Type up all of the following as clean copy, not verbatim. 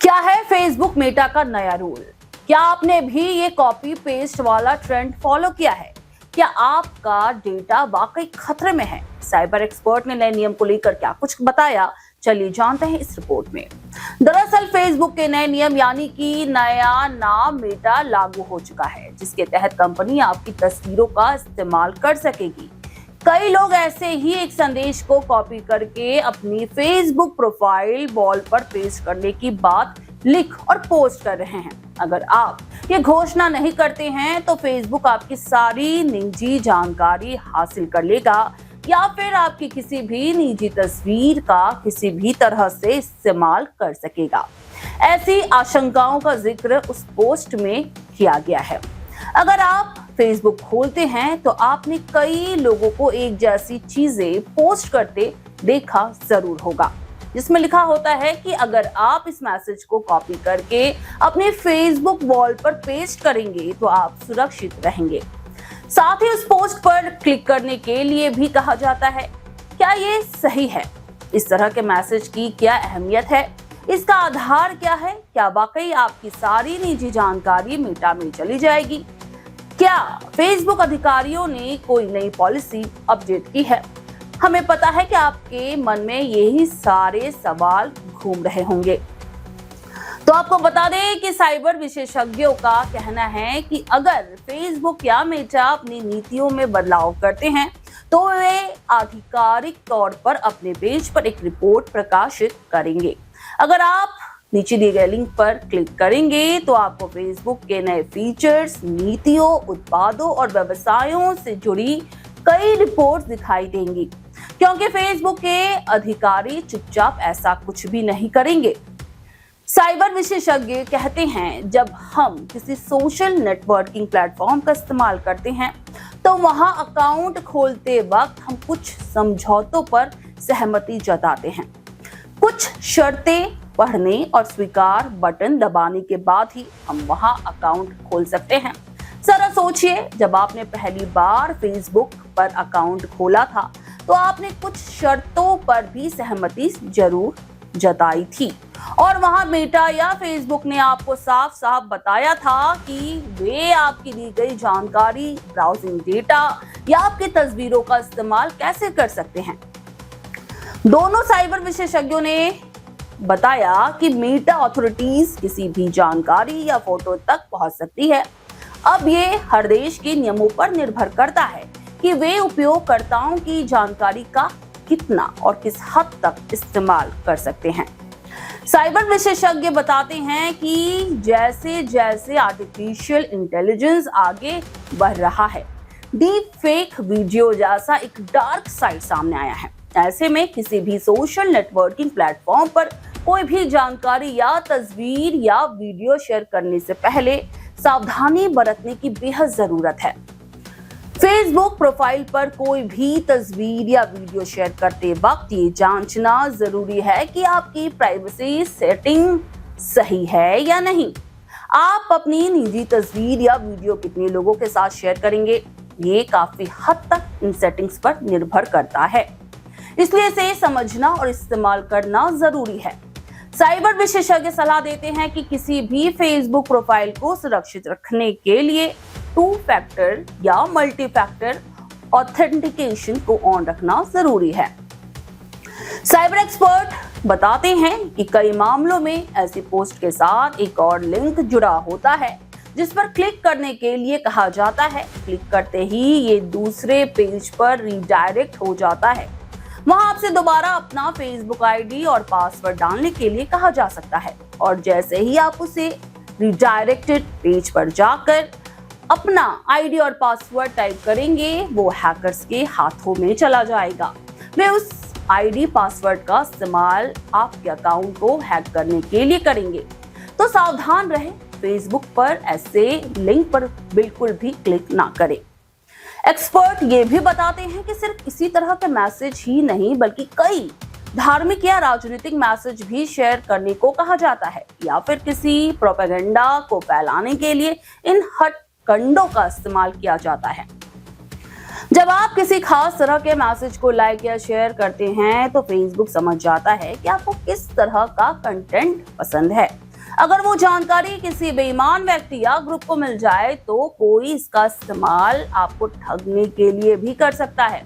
क्या है Facebook Meta का नया रूल? क्या आपने भी ये कॉपी पेस्ट वाला ट्रेंड फॉलो किया है? क्या आपका डेटा वाकई खतरे में है? साइबर एक्सपर्ट ने नए नियम को लेकर क्या कुछ बताया, चलिए जानते हैं इस रिपोर्ट में। दरअसल फेसबुक के नए नियम यानी कि नया नाम मेटा लागू हो चुका है, जिसके तहत कंपनी आपकी तस्वीरों का इस्तेमाल कर सकेगी। कई लोग ऐसे ही एक संदेश को कॉपी करके अपनी फेसबुक प्रोफाइल वॉल पर पेस्ट करने की बात लिख और पोस्ट कर रहे हैं। अगर आप ये घोषणा नहीं करते हैं तो फेसबुक आपकी सारी निजी जानकारी हासिल कर लेगा या फिर आपकी किसी भी निजी तस्वीर का किसी भी तरह से इस्तेमाल कर सकेगा। ऐसी आशंकाओं का जिक्र उस पोस्ट में किया गया है। अगर आप फेसबुक खोलते हैं तो आपने कई लोगों को एक जैसी चीजें पोस्ट करते देखा जरूर होगा, जिसमें लिखा होता है कि अगर आप इस मैसेज को कॉपी करके अपने फेसबुक वॉल पर पेस्ट करेंगे तो आप सुरक्षित रहेंगे। साथ ही उस पोस्ट पर क्लिक करने के लिए भी कहा जाता है। क्या ये सही है? इस तरह के मैसेज की क्या अहमियत है? इसका आधार क्या है? क्या वाकई आपकी सारी निजी जानकारी मेटा में चली जाएगी? क्या फेसबुक अधिकारियों ने कोई नई पॉलिसी अपडेट की है? हमें पता है कि आपके मन में यही सारे सवाल घूम रहे होंगे। तो आपको बता दें कि साइबर विशेषज्ञों का कहना है कि अगर फेसबुक या मेटा अपनी नीतियों में बदलाव करते हैं तो वे आधिकारिक तौर पर अपने पेज पर एक रिपोर्ट प्रकाशित करेंगे। अगर आप नीचे दिए गए लिंक पर क्लिक करेंगे तो आपको फेसबुक के नए फीचर्स, नीतियों, उत्पादों और व्यवसायों से जुड़ी कई रिपोर्ट्स दिखाई देंगी, क्योंकि फेसबुक के अधिकारी चुपचाप ऐसा कुछ भी नहीं करेंगे। साइबर विशेषज्ञ कहते हैं, जब हम किसी सोशल नेटवर्किंग प्लेटफॉर्म का इस्तेमाल करते हैं तो वहां अकाउंट खोलते वक्त हम कुछ समझौतों पर सहमति जताते हैं। कुछ शर्तें पढ़ने और स्वीकार बटन दबाने के बाद ही हम वहां अकाउंट खोल सकते हैं। जरा सोचिए, जब आपने पहली बार फेसबुक पर अकाउंट खोला था तो आपने कुछ शर्तों पर भी सहमति जरूर जताई थी और वहां मेटा या फेसबुक ने आपको साफ साफ बताया था कि वे आपकी दी गई जानकारी, ब्राउजिंग डेटा या आपकी तस्वीरों का इस्तेमाल कैसे कर सकते हैं। दोनों साइबर विशेषज्ञों ने बताया कि मेटा अथॉरिटीज किसी भी जानकारी या फोटो तक पहुंच सकती है। अब ये हर देश के नियमों पर निर्भर करता है कि वे उपयोगकर्ताओं की जानकारी का कितना और किस हद तक इस्तेमाल कर सकते हैं। साइबर विशेषज्ञ बताते हैं कि जैसे जैसे आर्टिफिशियल इंटेलिजेंस आगे बढ़ रहा है, डीप फेक वीडियो जैसा एक डार्क साइड सामने आया है। ऐसे में किसी भी सोशल नेटवर्किंग प्लेटफॉर्म पर कोई भी जानकारी या तस्वीर या वीडियो शेयर करने से पहले सावधानी बरतने की बेहद जरूरत है। फेसबुक प्रोफाइल पर कोई भी तस्वीर या वीडियो शेयर करते वक्त ये जांचना जरूरी है कि आपकी प्राइवेसी सेटिंग सही है या नहीं। आप अपनी निजी तस्वीर या वीडियो कितने लोगों के साथ शेयर करेंगे, ये काफी हद तक इन सेटिंग्स पर निर्भर करता है, इसलिए इसे समझना और इस्तेमाल करना जरूरी है। साइबर विशेषज्ञ सलाह देते हैं कि किसी भी फेसबुक प्रोफाइल को सुरक्षित रखने के लिए 2 फैक्टर या मल्टी फैक्टर ऑथेंटिकेशन को ऑन रखना जरूरी है। साइबर एक्सपर्ट बताते हैं कि कई मामलों में ऐसी पोस्ट के साथ एक और लिंक जुड़ा होता है जिस पर क्लिक करने के लिए कहा जाता है। क्लिक करते ही ये दूसरे पेज पर रीडायरेक्ट हो जाता है। वहां आपसे दोबारा अपना फेसबुक आईडी और पासवर्ड डालने के लिए कहा जा सकता है और जैसे ही आप उसे रीडायरेक्टेड पेज पर जाकर अपना आईडी और पासवर्ड टाइप करेंगे, वो हैकर्स के हाथों में चला जाएगा। वे उस आईडी पासवर्ड का इस्तेमाल आपके अकाउंट को हैक करने के लिए करेंगे। तो सावधान रहें, फेसबुक पर ऐसे लिंक पर बिल्कुल भी क्लिक ना करें। एक्सपर्ट ये भी बताते हैं कि सिर्फ इसी तरह के मैसेज ही नहीं बल्कि कई धार्मिक या राजनीतिक मैसेज भी शेयर करने को कहा जाता है या फिर किसी प्रोपेगेंडा को फैलाने के लिए इन हथकंडों का इस्तेमाल किया जाता है। जब आप किसी खास तरह के मैसेज को लाइक या शेयर करते हैं तो फेसबुक समझ जाता है कि आपको किस तरह का कंटेंट पसंद है अगर वो जानकारी किसी बेईमान व्यक्ति या ग्रुप को मिल जाए तो कोई इसका इस्तेमाल आपको ठगने के लिए भी कर सकता है।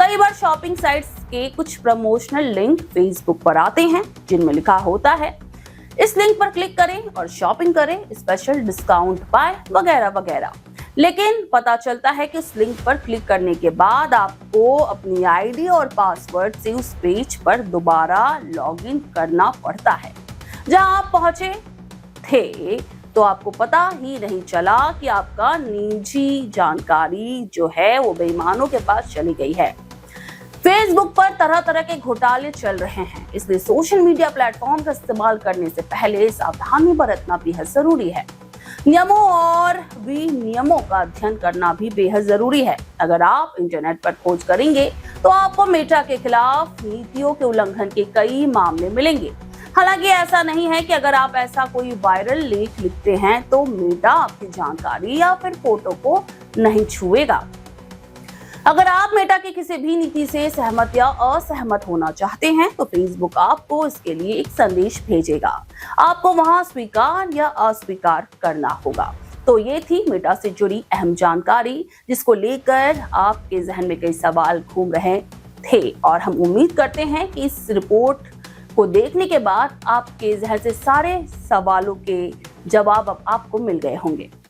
कई बार शॉपिंग साइट्स के कुछ प्रमोशनल लिंक फेसबुक पर आते हैं जिनमें लिखा होता है इस लिंक पर क्लिक करें और शॉपिंग करें, स्पेशल डिस्काउंट पाएं वगैरह वगैरह। लेकिन पता चलता है कि उस लिंक पर क्लिक करने के बाद आपको अपनी आईडी और पासवर्ड से उस पेज पर दोबारा लॉगिन करना पड़ता है। जहां आप पहुंचे थे तो आपको पता ही नहीं चला कि आपका निजी जानकारी जो है वो बेईमानों के पास चली गई है। फेसबुक पर तरह तरह के घोटाले चल रहे हैं, इसलिए सोशल मीडिया प्लेटफॉर्म का इस्तेमाल करने से पहले सावधानी बरतना बेहद जरूरी है। नियमों और विनियमों का अध्ययन करना भी बेहद जरूरी है। अगर आप इंटरनेट पर खोज करेंगे तो आपको मेटा के खिलाफ नीतियों के उल्लंघन के कई मामले मिलेंगे। हालांकि ऐसा नहीं है कि अगर आप ऐसा कोई वायरल लेख लिखते हैं तो मेटा आपकी जानकारी या फिर फोटो को नहीं छुएगा। अगर आप मेटा की किसी भी नीति से सहमत या असहमत होना चाहते हैं तो फेसबुक आपको इसके लिए एक संदेश भेजेगा। आपको वहां स्वीकार या अस्वीकार करना होगा। तो ये थी मेटा से जुड़ी अहम जानकारी जिसको लेकर आपके जहन में कई सवाल घूम रहे थे और हम उम्मीद करते हैं कि इस रिपोर्ट को देखने के बाद आपके जहन से सारे सवालों के जवाब अब आपको मिल गए होंगे।